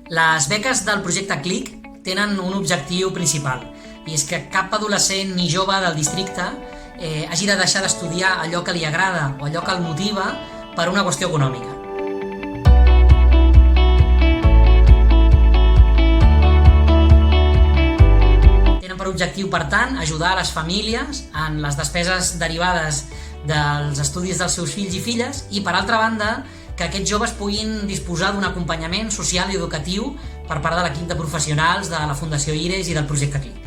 Les beques del projecte CLIC tenen un objectiu principal, i és que cap adolescent ni jove del districte hagi de deixar d'estudiar allò que li agrada o allò que el motiva per una qüestió econòmica. Tenen per objectiu, per tant, ajudar a les famílies en les despeses derivades dels estudis dels seus fills i filles i, per altra banda, que aquests joves puguin disposar d'un acompanyament social i educatiu per part de l'equip de professionals de la Fundació IRES i del projecte CLIC.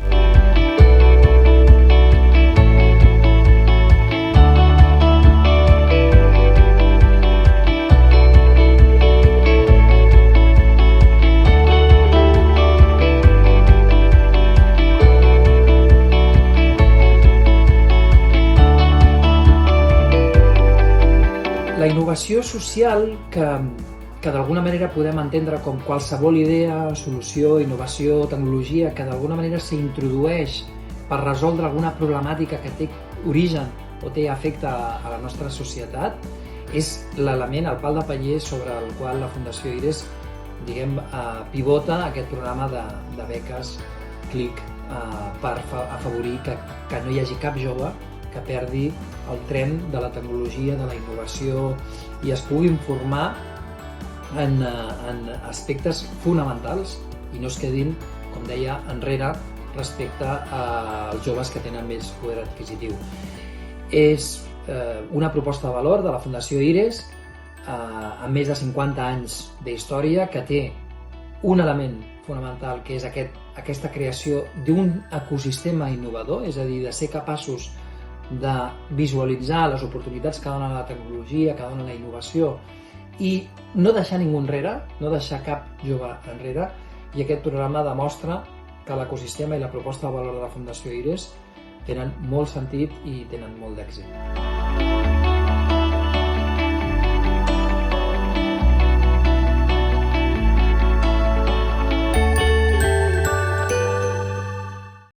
La innovació social, que d'alguna manera podem entendre com qualsevol idea, solució, innovació, tecnologia, que d'alguna manera s'introdueix per resoldre alguna problemàtica que té origen o té efecte a la nostra societat, és l'element, el pal de paller sobre el qual la Fundació IRES pivota aquest programa de beques CLIC per afavorir que no hi hagi cap jove que perdi el tren de la tecnologia, de la innovació i es puguin formar en aspectes fonamentals i no es quedin, com deia, enrere respecte als joves que tenen més poder adquisitiu. És una proposta de valor de la Fundació IRES amb més de 50 anys d'història que té un element fonamental que és aquesta creació d'un ecosistema innovador, és a dir, de ser capaços de visualitzar les oportunitats que dona la tecnologia, que dona la innovació i no deixar ningú enrere, no deixar cap jove enrere, i aquest programa demostra que l'ecosistema i la proposta de valor de la Fundació IRES tenen molt sentit i tenen molt d'èxit.